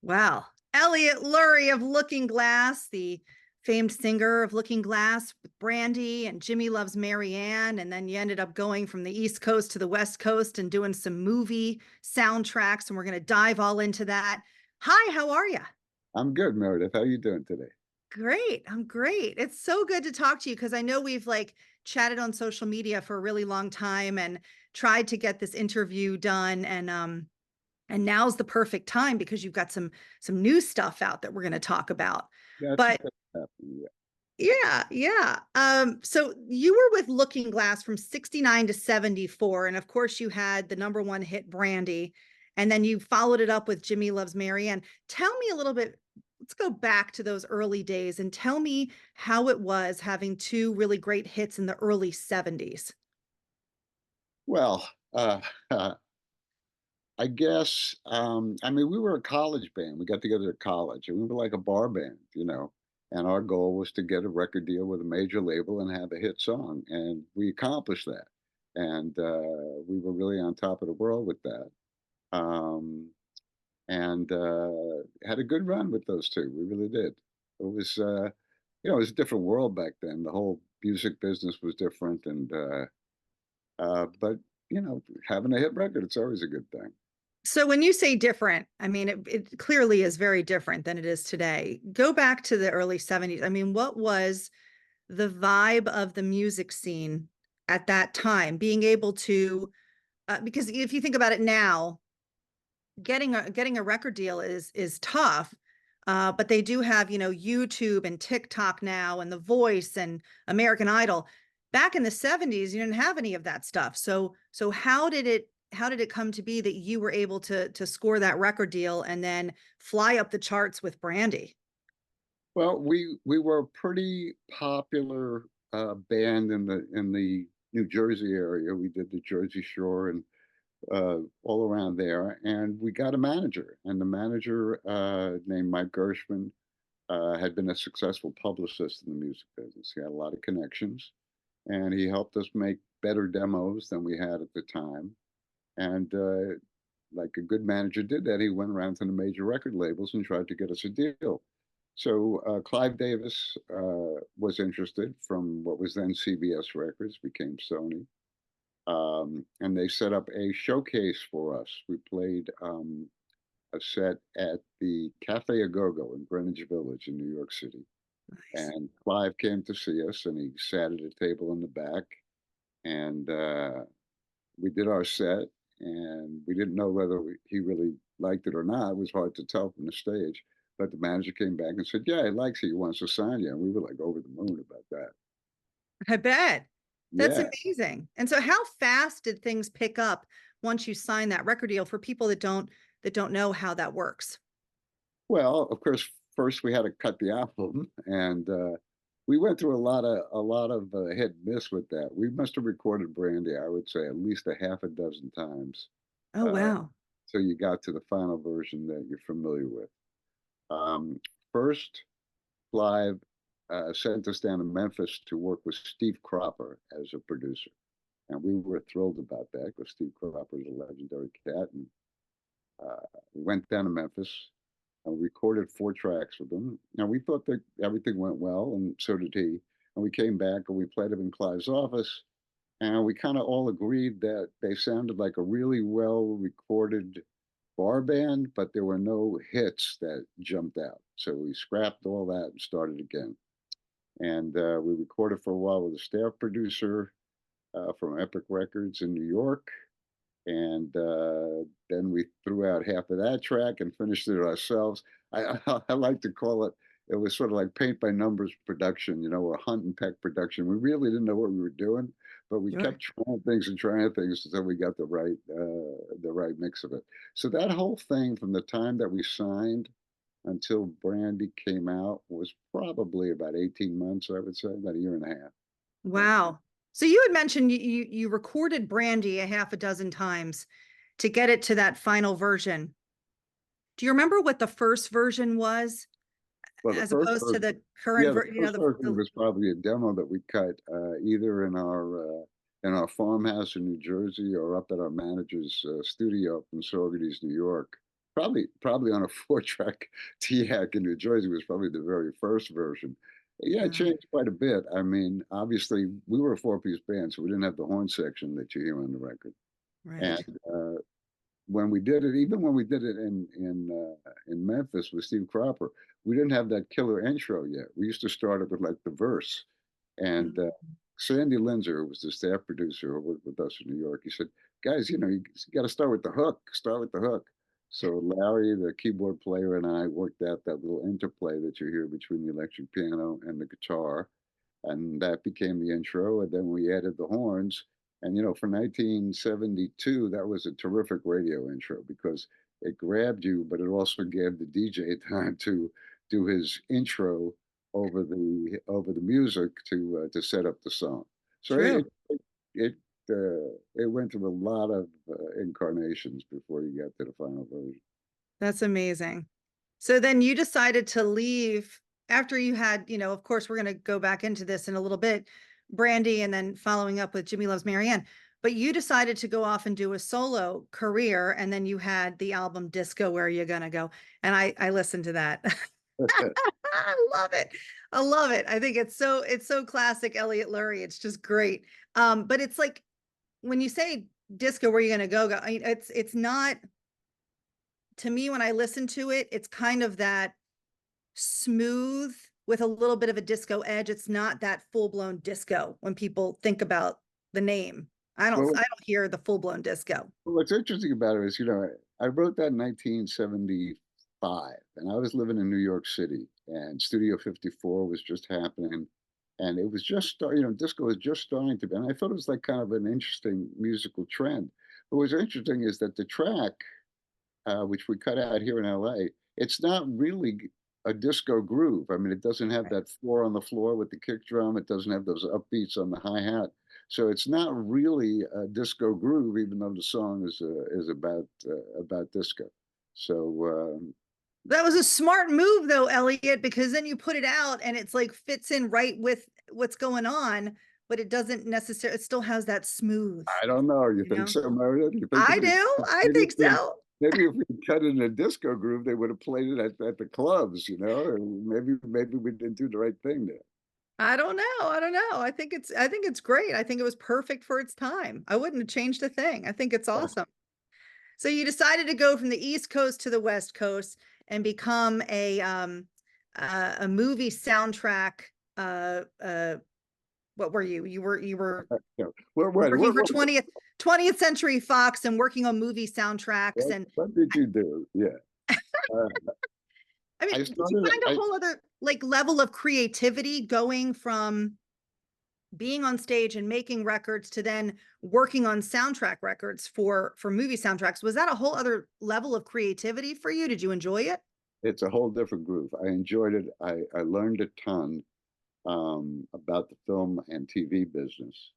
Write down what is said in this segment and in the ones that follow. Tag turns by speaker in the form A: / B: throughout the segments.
A: Wow. Elliot Lurie of Looking Glass, the famed singer of Looking Glass with Brandy and Jimmy Loves Maryanne. And then you ended up going from the East Coast to the West Coast and doing some movie soundtracks. And we're going to dive all into that. Hi, how are you?
B: I'm good, Meredith. How are you doing today?
A: Great. I'm great. It's so good to talk to you because I know we've like chatted on social media for a really long time and tried to get this interview done. And now's the perfect time because you've got some new stuff out that we're going to talk about.
B: Yeah, it's
A: But
B: okay. Yeah.
A: yeah, yeah. So you were with Looking Glass from 69 to 74. And of course, you had the number one hit Brandy, and then you followed it up with Jimmy Loves Maryanne. Tell me a little bit. Let's go back to those early days and tell me how it was having two really great hits in the early 70s.
B: Well, I guess I mean we were a college band. We got together at college, and we were like a bar band, you know. And our goal was to get a record deal with a major label and have a hit song, and we accomplished that. And we were really on top of the world with that. Um, and had a good run with those two. We really did. It was, it was a different world back then. The whole music business was different, and but having a hit record, it's always a good thing.
A: So when you say different, I mean, it clearly is very different than it is today. Go back to the early 70s. I mean, what was the vibe of the music scene at that time? Being able to, because if you think about it now, getting a record deal is tough. But they do have, YouTube and TikTok now and The Voice and American Idol. Back in the 70s, you didn't have any of that stuff. So how did it come to be that you were able to score that record deal and then fly up the charts with Brandy?
B: Well, we were a pretty popular band in the New Jersey area. We did the Jersey Shore and all around there, and we got a manager, and the manager named Mike Gershman had been a successful publicist in the music business. He had a lot of connections, and he helped us make better demos than we had at the time. And like a good manager did that, he went around to the major record labels and tried to get us a deal. So Clive Davis was interested from what was then CBS Records, became Sony. And they set up a showcase for us. We played a set at the Cafe Agogo in Greenwich Village in New York City.
A: Nice.
B: And Clive came to see us, and he sat at a table in the back, and we did our set, and we didn't know whether he really liked it or not. It was hard to tell from the stage. But the manager came back and said, "Yeah, he likes you. He wants to sign you." And we were like over the moon about that.
A: I bet. That's
B: Yeah.
A: amazing. And so how fast did things pick up once you signed that record deal for people that don't know how that works?
B: Well, of course, first we had to cut the album, and we went through a lot of hit and miss with that. We must have recorded Brandy, I would say, at least a half a dozen times,
A: Oh,
B: uh,
A: wow.
B: till you got to the final version that you're familiar with. Um, First, Clive sent us down to Memphis to work with Steve Cropper as a producer, and we were thrilled about that because Steve Cropper is a legendary cat. And we went down to Memphis and recorded 4 tracks with them. Now we thought that everything went well, and so did he. And we came back and we played them in Clive's office, and we kind of all agreed that they sounded like a really well recorded bar band, but there were no hits that jumped out. So we scrapped all that and started again. And we recorded for a while with a staff producer from Epic Records in New York. And then we threw out half of that track and finished it ourselves. I like to call it, it was sort of like paint by numbers production, or hunt and peck production. We really didn't know what we were doing, but we
A: Sure.
B: kept trying things and trying things until we got the right mix of it. So that whole thing from the time that we signed until Brandy came out was probably about 18 months, I would say, about a year and a half.
A: Wow. So you had mentioned you recorded Brandy a half a dozen times to get it to that final version. Do you remember what the first version was
B: Well, the
A: as
B: first
A: opposed to
B: version,
A: the current
B: yeah, the
A: ver
B: first version
A: the
B: was probably a demo that we cut either in our farmhouse in New Jersey or up at our manager's studio up in Saugerties, New York. probably on a 4-track TAC in New Jersey was probably the very first version. Yeah, it
A: Uh,
B: changed quite a bit. I mean, obviously, we were a four-piece band, so we didn't have the horn section that you hear on the record. And
A: right.
B: when we did it, even when we did it in Memphis with Steve Cropper, we didn't have that killer intro yet. We used to start it with like the verse. And
A: Mm.
B: Sandy Linzer, who was the staff producer who worked with us in New York, he said, "Guys, you got to start with the hook. Start with the hook." So Larry, the keyboard player, and I worked out that little interplay that you hear between the electric piano and the guitar, and that became the intro. And then we added the horns. And for 1972, that was a terrific radio intro because it grabbed you, but it also gave the DJ time to do his intro over the music to set up the song. So
A: True.
B: it it went through a lot of incarnations before you got to the final version.
A: That's amazing. So then you decided to leave after you had, of course, we're going to go back into this in a little bit, Brandy, and then following up with Jimmy Loves Maryanne. But you decided to go off and do a solo career, and then you had the album Disco Where You Gonna Go. And I listened to that. I love it. I love it. I think it's so classic Elliot Lurie. It's just great. But it's like when you say disco, where you gonna go? It's not, to me, when I listen to it, it's kind of that smooth with a little bit of a disco edge. It's not that full-blown disco when people think about the name. I don't
B: Well,
A: I don't hear the full-blown disco.
B: what's interesting about it is, I wrote that in 1975, and I was living in New York City, and Studio 54 was just happening, and it was just disco was just starting to be, and I thought it was like kind of an interesting musical trend. But what's interesting is that the track, which we cut out here in LA, it's not really a disco groove. I mean, it doesn't have
A: Right.
B: that four on the floor with the kick drum. It doesn't have those upbeats on the hi hat. So it's not really a disco groove, even though the song is about disco. So
A: That was a smart move though, Elliot, because then you put it out and it's like fits in right with what's going on, but it doesn't necessarily, it still has that smooth,
B: I don't know. You
A: you
B: think
A: know?
B: so, Meredith? You think
A: I do. I
B: maybe if
A: think
B: we
A: so.
B: maybe if we cut in a disco groove, they would have played it at the clubs, or maybe we didn't do the right thing there.
A: I don't know. I don't know. I think it's great. I think it was perfect for its time. I wouldn't have changed a thing. I think it's awesome. So you decided to go from the East Coast to the West Coast and become a movie soundtrack what were you? You were
B: Yeah. What,
A: working for
B: what,
A: 20th Century Fox and working on movie soundtracks.
B: what,
A: And
B: what did you do? Yeah. Uh,
A: I mean,
B: I
A: did you
B: started,
A: find a whole other like level of creativity going from being on stage and making records to then working on soundtrack records for movie soundtracks? Was that a whole other level of creativity for you? Did you enjoy it?
B: it's a whole different groove. I enjoyed it. I learned a ton about the film and TV business.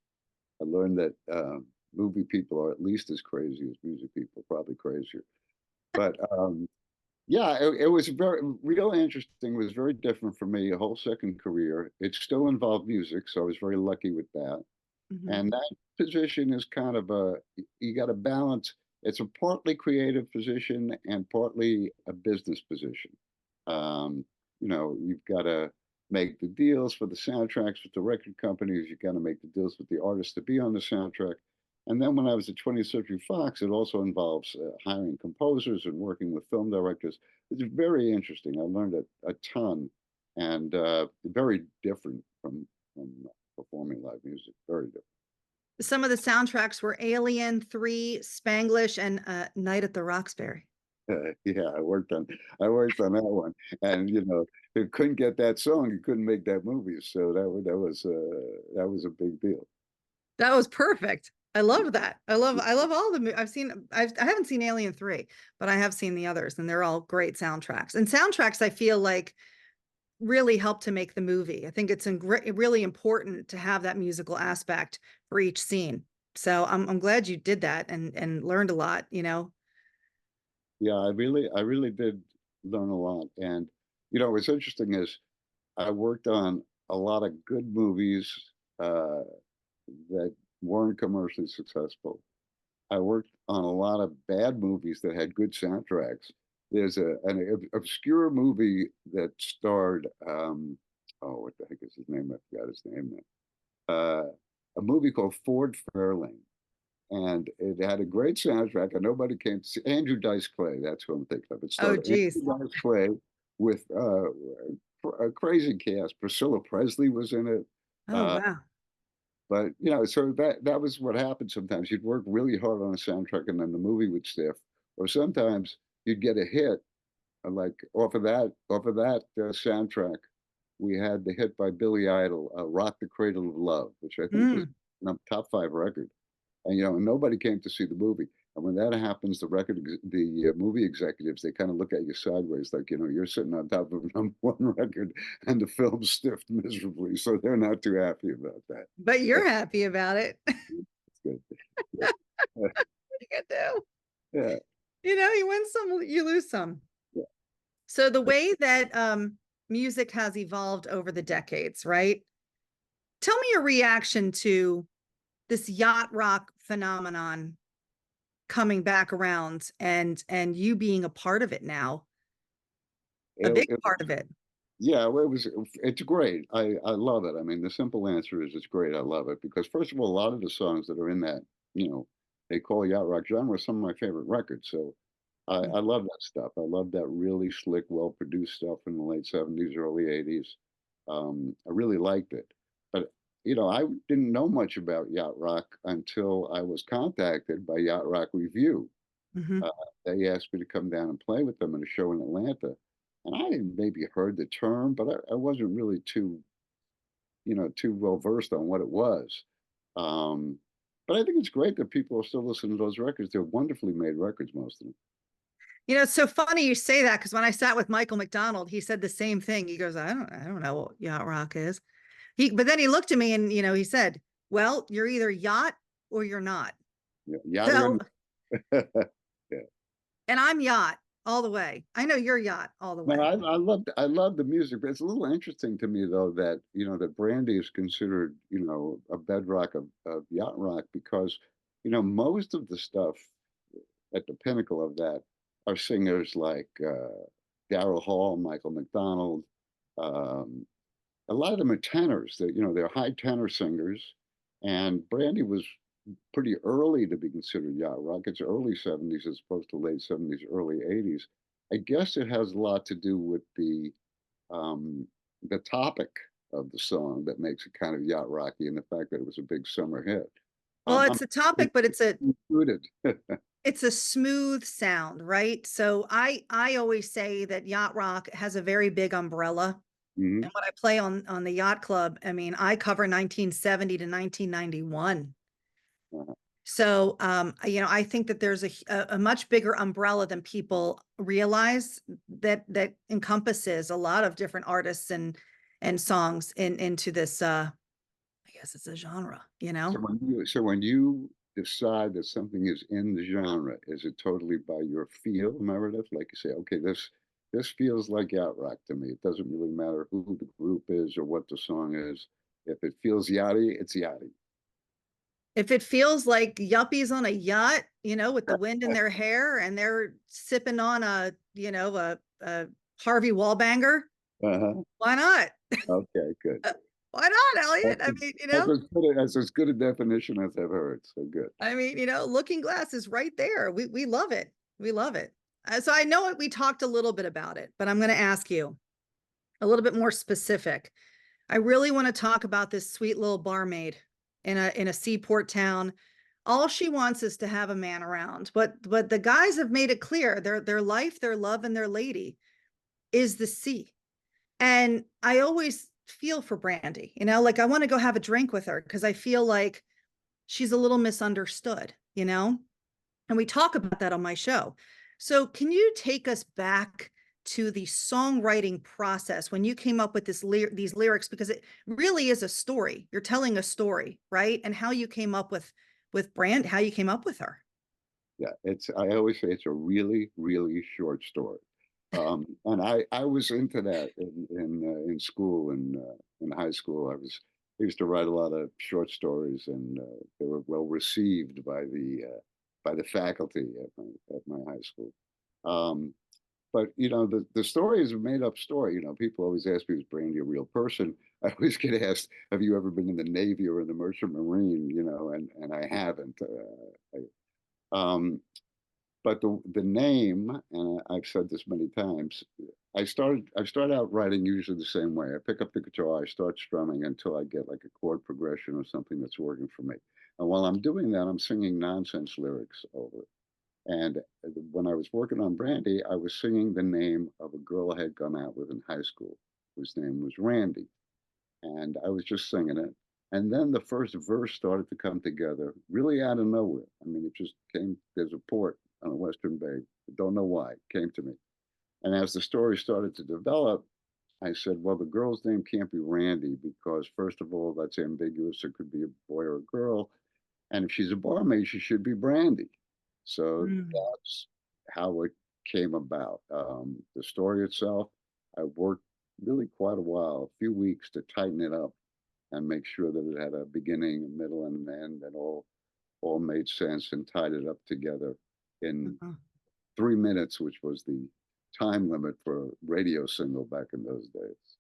B: I learned that movie people are at least as crazy as music people, probably crazier. But yeah, it was very real interesting. It was very different for me, a whole second career. It still involved music, so I was very lucky with that.
A: Mhm.
B: And that position is kind of you got to balance. It's a partly creative position and partly a business position. Um, you've got to make the deals for the soundtracks with the record companies. You've got to make the deals with the artists to be on the soundtrack. And then when I was at 20th Century Fox, it also involves hiring composers and working with film directors. It's very interesting. I learned a ton, and very different from performing live music. Very different.
A: Some of the soundtracks were Alien 3, Spanglish, and Night at the Roxbury.
B: Yeah, I worked on that one, and if you couldn't get that song, you couldn't make that movie. So that was a big deal.
A: That was perfect. I love that. I love all the I haven't seen Alien 3, but I have seen the others and they're all great soundtracks. And soundtracks I feel like really help to make the movie. I think it's really important to have that musical aspect for each scene. So I'm glad you did that and learned a lot.
B: Yeah, I really did learn a lot, and what's interesting is I worked on a lot of good movies uh, that weren't commercially successful. I worked on a lot of bad movies that had good soundtracks. there's an obscure movie that starred oh, what the heck is his name? I forgot his name now. A movie called Ford Fairlane, and it had a great soundtrack, and nobody came to see Andrew Dice Clay. That's what I'm thinking of. It
A: Oh,
B: starred
A: geez.
B: Andrew Dice Clay with a crazy cast. Priscilla Presley was in it.
A: Oh,
B: Uh,
A: wow.
B: but so that was what happened sometimes. You'd work really hard on a soundtrack and then the movie would stiff. Or sometimes you'd get a hit like off of that soundtrack. We had the hit by Billy Idol, "Rock the Cradle of Love," which I think was
A: Mm.
B: a top five record. And nobody came to see the movie. And when that happens, the movie executives, they kind of look at you sideways, like you're sitting on top of a number one record, and the film's stiffed miserably, so they're not too happy about that.
A: But
B: But
A: you're happy about it.
B: it's good.
A: What you gonna do?
B: Yeah,
A: You win some, you lose some.
B: yeah.
A: So the way that music has evolved over the decades, right? Tell me your reaction to this yacht rock phenomenon coming back around and you being a part of it now, a
B: It,
A: big
B: it
A: part of it.
B: Yeah, well, it's great. I love it. I mean, the simple answer is it's great. I love it because first of all, a lot of the songs that are in that, you know, they call yacht rock genre, are some of my favorite records. So I love that stuff. I love that really slick, well-produced stuff in the late 70s, early 80s. I really liked it. But I didn't know much about yacht rock until I was contacted by Yacht Rock Revue.
A: Mm-hmm.
B: Uh, they asked me to come down and play with them in a show in Atlanta. And I had maybe heard the term, but I wasn't really too well versed on what it was. Um, but I think it's great that people are still listening to those records. They're wonderfully made records, most of them.
A: It's so funny you say that because when I sat with Michael McDonald, he said the same thing. He goes, I don't know what yacht rock is. But then he looked at me and he said, "Well, you're either yacht or you're not."
B: Yeah, yachty
A: So,
B: or yeah.
A: and I'm yacht all the way. I know you're yacht all the
B: No,
A: way.
B: I love the music, but it's a little interesting to me though that that Brandy is considered a bedrock of yacht rock because most of the stuff at the pinnacle of that are singers like Daryl Hall, Michael McDonald. Um, a lot of them are tenors. They're high tenor singers, and Brandy was pretty early to be considered yacht rock. It's early 70s as opposed to late 70s, early 80s. I guess it has a lot to do with um, the topic of the song that makes it kind of yacht rocky and the fact that it was a big summer hit.
A: Well,
B: I'm
A: it's a topic, but
B: included.
A: it's a smooth sound, right? So I always say that yacht rock has a very big umbrella.
B: Mhm.
A: And when I play on the yacht club, I mean, I cover 1970 to 1991.
B: Uh-huh.
A: So, I think that there's a much bigger umbrella than people realize that encompasses a lot of different artists and songs into this. I guess it's a genre, you
B: So
A: know.
B: when you decide that something is in the genre, is it totally by your feel, Meredith? Like you say, okay, this feels like yacht rock to me. It doesn't really matter who the group is or what the song is. If it feels yachty, it's yachty.
A: If it feels like yuppies on a yacht, with the wind in their hair and they're sipping on a Harvey Wallbanger,
B: Uh-huh.
A: why not?
B: Okay, good.
A: Why not, Elliot?
B: That's,
A: I mean,
B: that's as good a definition as I've heard. So good.
A: Looking Glass is right there. We love it. We love it. So I know we talked a little bit about it, but I'm going to ask you a little bit more specific. I really want to talk about this sweet little barmaid in a seaport town. All she wants is to have a man around, but the guys have made it clear their life, their love, and their lady is the sea. And I always feel for Brandy, like I want to go have a drink with her because I feel like she's a little misunderstood. And we talk about that on my show. So, can you take us back to the songwriting process when you came up with these lyrics? Because it really is a story. You're telling a story, right? And how you came up with Brand, how you came up with her.
B: Yeah, I always say it's a really, really short story. And I was into that in school and in high school. I used to write a lot of short stories, and they were well received by the faculty at my high school. Um, But the story is a made up story. People always ask me, is Brandy a real person? I always get asked, have you ever been in the Navy or in the Merchant Marine? And I haven't. Um, but the name, and I've said this many times, I start out writing usually the same way. I pick up the guitar, I start strumming until I get like a chord progression or something that's working for me. And while I'm doing that, I'm singing nonsense lyrics over it. And when I was working on Brandy, I was singing the name of a girl I had gone out with in high school, whose name was Randy. And I was just singing it. And then the first verse started to come together really out of nowhere. I mean, it just came, there's a port on a Western Bay. I don't know why, it came to me. And as the story started to develop, I said, well, the girl's name can't be Randy because, first of all, that's ambiguous. It could be a boy or a girl. And if she's a barmaid, she should be Brandy. So
A: Mm.
B: that's how it came about. The story itself, I worked really quite a while, a few weeks to tighten it up and make sure that it had a beginning, a middle, and an end, and all made sense and tied it up together in
A: Uh-huh.
B: 3 minutes, which was the time limit for a radio single back in those days.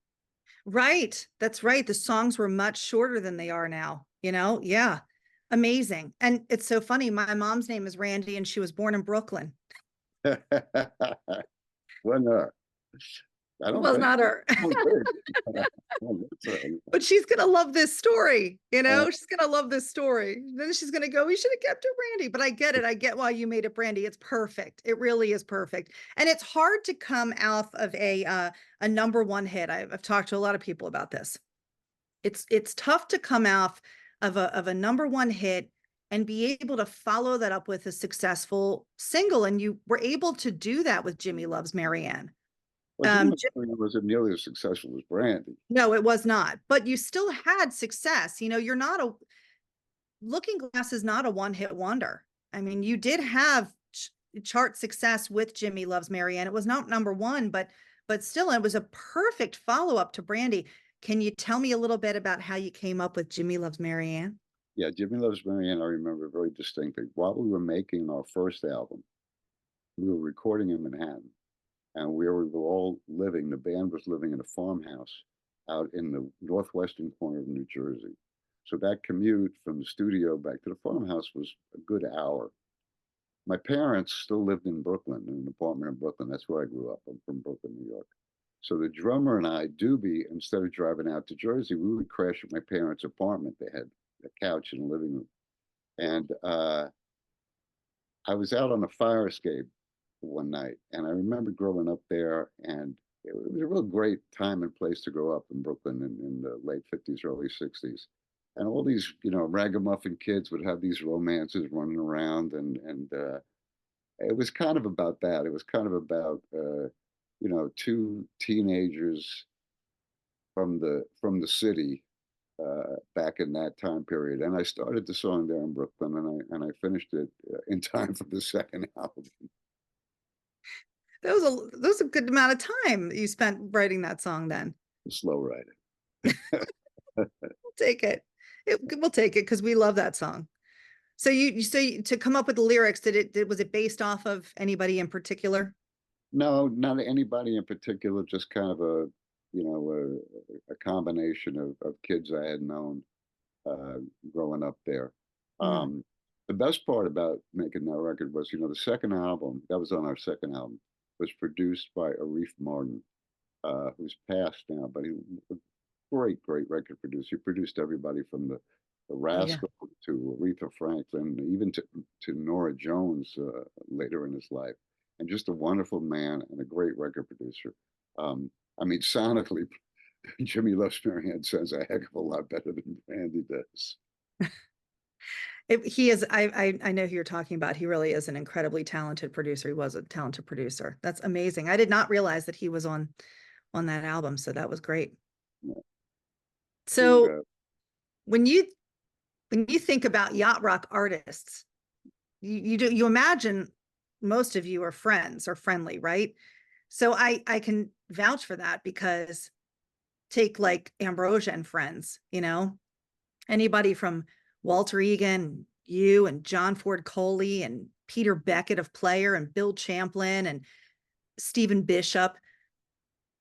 A: Right. That's right. The songs were much shorter than they are now, you know? Yeah. Amazing. And it's so funny. My mom's name is Randy and she was born in Brooklyn.
B: Well, no, I
A: It
B: don't
A: was
B: think.
A: not her.
B: I don't think. Well,
A: But she's gonna love this story, you
B: uh,
A: know, she's gonna love this story. Then she's gonna go, we should have kept it Brandy. But I get it. I get why you made it Brandy. It's perfect. It really is perfect. And it's hard to come off of a number one hit. I've talked to a lot of people about this. It's tough to come off of a number one hit and be able to follow that up with a successful single. And you were able to do that with Jimmy Loves Maryanne.
B: well, Jimmy
A: Jim,
B: wasn't nearly as successful as Brandy.
A: no, it was not, but you still had success. You know, you're not a Looking Glass is not a one hit wonder. I mean, you did have chart success with Jimmy Loves Maryanne. It was not number one, but still, it was a perfect follow up to Brandy. Can you tell me a little bit about how you came up with Jimmy Loves Maryanne?
B: Yeah, Jimmy Loves Maryanne, I remember very distinctly. While we were making our first album, we were recording in Manhattan, and we were all living, the band was living in a farmhouse out in the northwestern corner of New Jersey. So that commute from the studio back to the farmhouse was a good hour. My parents still lived in Brooklyn, in an apartment in Brooklyn. That's where I grew up. I'm from Brooklyn, New York. So the drummer and I, Doobie, instead of driving out to Jersey, we would crash at my parents' apartment. They had a couch in the living room. And I was out on a fire escape one night, and I remember growing up there, and it was a real great time and place to grow up in Brooklyn in the late 50s, early 60s. And all these, ragamuffin kids would have these romances running around, and it was kind of about that. It was kind of about, two teenagers from the city back in that time period. And I started the song there in Brooklyn, and I finished it in time for the second album.
A: That was a good amount of time you spent writing that song then.
B: Slow writing.
A: We'll take it. We'll take it because we love that song. So to come up with the lyrics, was it based off of anybody in particular?
B: No, not anybody in particular. Just kind of a combination of kids I had known uh, growing up there.
A: Mm,
B: Um, the best part about making that record was, the second album that was on our second album was produced by Arif Martin, who's passed now, but he was a great, great record producer. He produced everybody from the
A: oh yeah.
B: Rascal to Aretha Franklin, even to Nora Jones later in his life, and just a wonderful man and a great record producer. I mean, sonically, Jimmy Loves Maryanne sounds a heck of a lot better than Brandy does.
A: He is. I know who you're talking about. He really is an incredibly talented producer. He was a talented producer. That's amazing. I did not realize that he was on that album. So that was great.
B: Yeah. To
A: So when you when you think about yacht rock artists, you imagine most of you are friends or friendly, right? So I can vouch for that because take like Ambrosia and Friends, anybody from Walter Egan, you and John Ford Coley and Peter Beckett of Player and Bill Champlin and Stephen Bishop.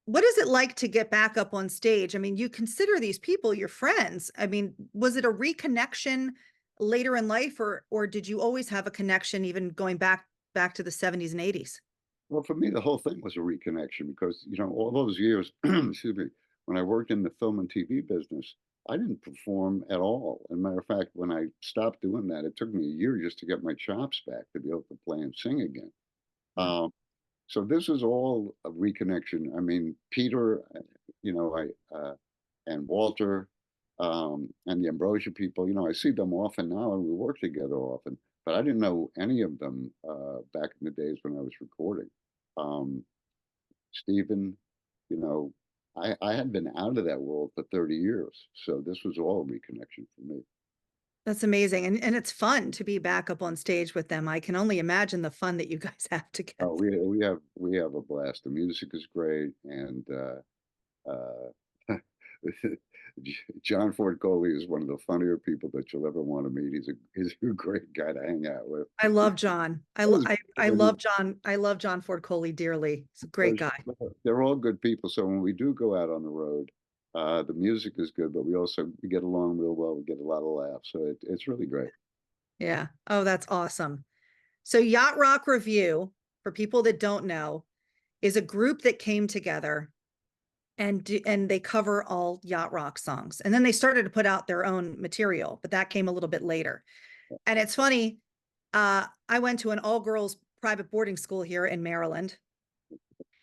A: What is it like to get back up on stage? I mean, you consider these people your friends. I mean, was it a reconnection later in life, or did you always have a connection even going back to the 70s and 80s?
B: Well, for me, the whole thing was a reconnection because, all those years, excuse me, when I worked in the film and TV business, I didn't perform at all. As a matter of fact, when I stopped doing that, it took me a year just to get my chops back to be able to play and sing again.
A: Wow.
B: So this is all a reconnection. I mean, Peter, and Walter, and the Ambrosia people, I see them often now and we work together often, but I didn't know any of them back in the days when I was recording. Um, Stephen, you know, I had been out of that world for 30 years. So this was all a reconnection for me.
A: That's amazing. And it's fun to be back up on stage with them. I can only imagine the fun that you guys have together.
B: Oh, we have a blast. The music is great, and uh, John Ford Coley is one of the funnier people that you'll ever want to meet. He's a great guy to hang out with.
A: I love John. I, lo-
B: Those-
A: I love John. I love John Ford Coley dearly. He's a great
B: those-
A: guy.
B: they're all good people. So when we do go out on the road, the music is good, but we get along real well. We get a lot of laughs, so it's really great.
A: Yeah. Oh, that's awesome. So Yacht Rock Revue, for people that don't know, is a group that came together and they cover all yacht rock songs. And then they started to put out their own material, but that came a little bit later. And it's funny, I went to an all girls private boarding school here in Maryland,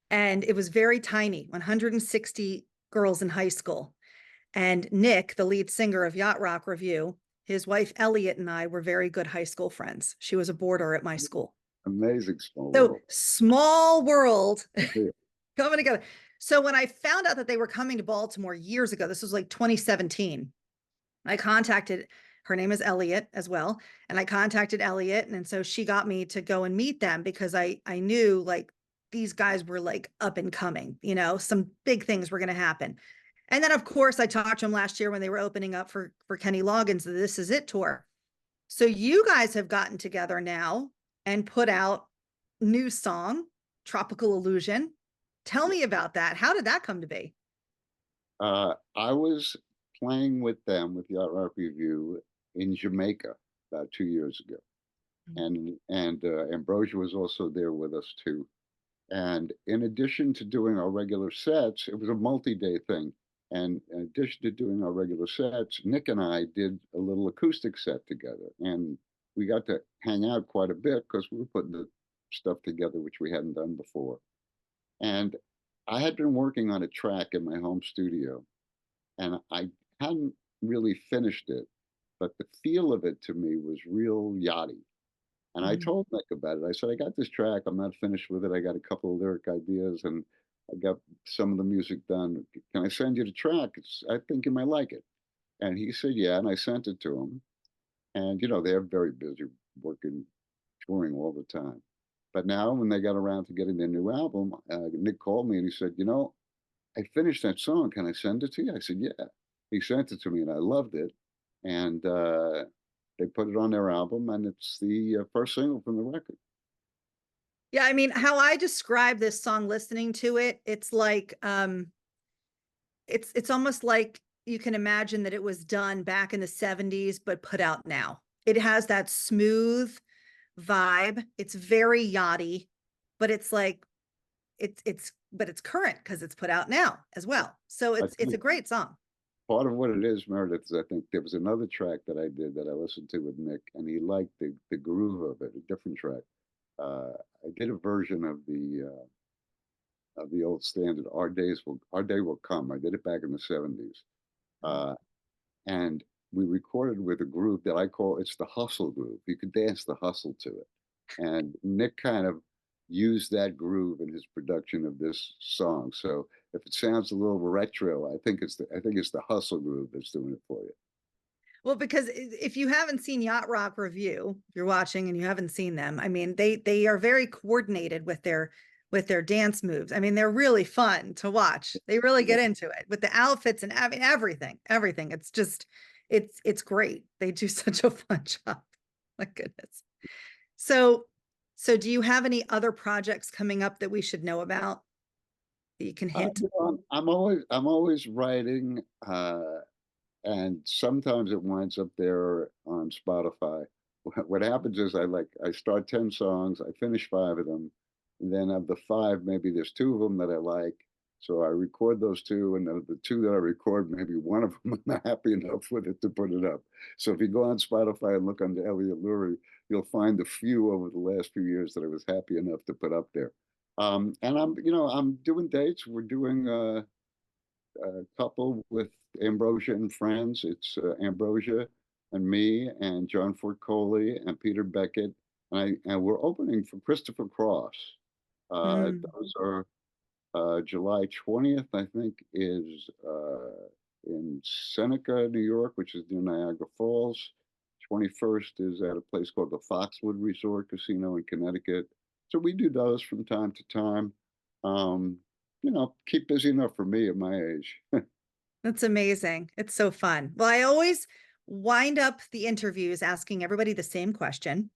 A: and it was very tiny, 160 girls in high school. And Nick, the lead singer of Yacht Rock Revue, his wife Elliot and I were very good high school friends. She was a boarder at my school.
B: Amazing small
A: So
B: world.
A: small world
B: Yeah.
A: coming together. So when I found out that they were coming to Baltimore years ago, this was like 2017, I contacted, her name is Elliot as well. And I contacted Elliot. And so she got me to go and meet them because I knew like these guys were like up and coming, some big things were going to happen. And then of course I talked to them last year when they were opening up for Kenny Loggins, the This Is It tour. So you guys have gotten together now and put out new song, Tropical Illusion. Tell me about that. How did that come to be?
B: I was playing with them with Yacht Rock Review in Jamaica about 2 years ago, and Ambrosia was also there with us too. And in addition to doing our regular sets, it was a multi-day thing. And in addition to doing our regular sets, Nick and I did a little acoustic set together, and we got to hang out quite a bit because we were putting the stuff together which we hadn't done before. And I had been working on a track in my home studio, and I hadn't really finished it, but the feel of it to me was real yachty. And I
A: Mhm.
B: told Nick about it. I said, I got this track. I'm not finished with it. I got a couple of lyric ideas and I got some of the music done. Can I send you the track? I think you might like it. And he said, yeah. And I sent it to him. And, they're very busy working, touring all the time. But now, when they got around to getting their new album, Nick called me and he said, I finished that song. Can I send it to you? I said, yeah. He sent it to me and I loved it. And they put it on their album and it's the first single from the record.
A: Yeah, I mean, how I describe this song listening to it, it's like it's almost like you can imagine that it was done back in the 70s but put out now. It has that smooth vibe. It's very yachty, but it's like it's current because it's put out now as well. So
B: I
A: it's a
B: think
A: great song.
B: part of what it is, Meredith, is I think there was another track that I did that I listened to with Nick, and he liked the groove of it, a different track. Uh, I did a version of the old standard, Our Day Will Come." I did it back in the '70s, uh, and we recorded with a groove that I call it's the hustle groove. You could dance the hustle to it, and Nick kind of used that groove in his production of this song. So if it sounds a little retro, I think it's the hustle groove that's doing it for you.
A: Well, because if you haven't seen Yacht Rock Review, if you're watching and you haven't seen them, I mean, they are very coordinated with their dance moves. I mean, they're really fun to watch. They really get into it with the outfits and I mean everything. It's just it's great. They do such a fun job. My goodness. So So do you have any other projects coming up that we should know about that you can hint?
B: I'm always writing, and sometimes it winds up there on Spotify. What happens is I start 10 songs, I finish 5 of them, and then of the 5, maybe there's 2 of them that I like, so I record those 2, and of the 2 that I record, maybe 1 of them I'm not happy enough with it to put it up. So if you go on Spotify and look under Elliot Lurie, you'll find a few over the last few years that I was happy enough to put up there. And I'm doing dates. We're doing a couple with Ambrosia and Friends. It's Ambrosia and me and John Fort Coley and Peter Beckett. And we're opening for Christopher Cross.
A: Mm.
B: Those are July 20th, I think, is in Seneca, New York, which is near Niagara Falls. 21st is at a place called the Foxwood Resort Casino in Connecticut. So we do those from time to time. Um, keep busy enough for me at my age.
A: That's amazing. It's so fun. Well, I always wind up the interviews asking everybody the same question.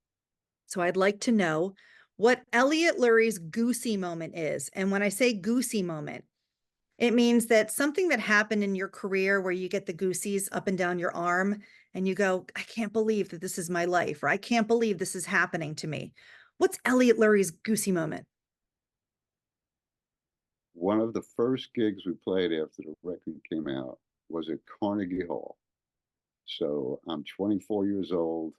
A: So I'd like to know what Elliot Lurie's goosey moment is. And when I say goosey moment, it means that something that happened in your career where you get the goosies up and down your arm and you go, I can't believe that this is my life, or I can't believe this is happening to me. What's Elliot Lurie's goosey moment?
B: One of the first gigs we played after the record came out was at Carnegie Hall. So I'm 24 years old.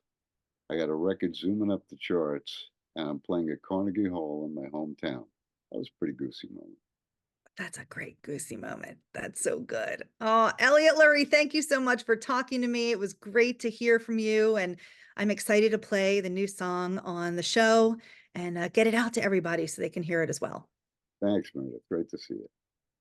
B: I got a record zooming up the charts, and I'm playing at Carnegie Hall in my hometown. That was a pretty goosey moment.
A: That's a great goosey moment. That's so good. Oh, Elliot Lurie, thank you so much for talking to me. It was great to hear from you. And I'm excited to play the new song on the show and get it out to everybody so they can hear it as well.
B: Thanks, man. It's great to see you.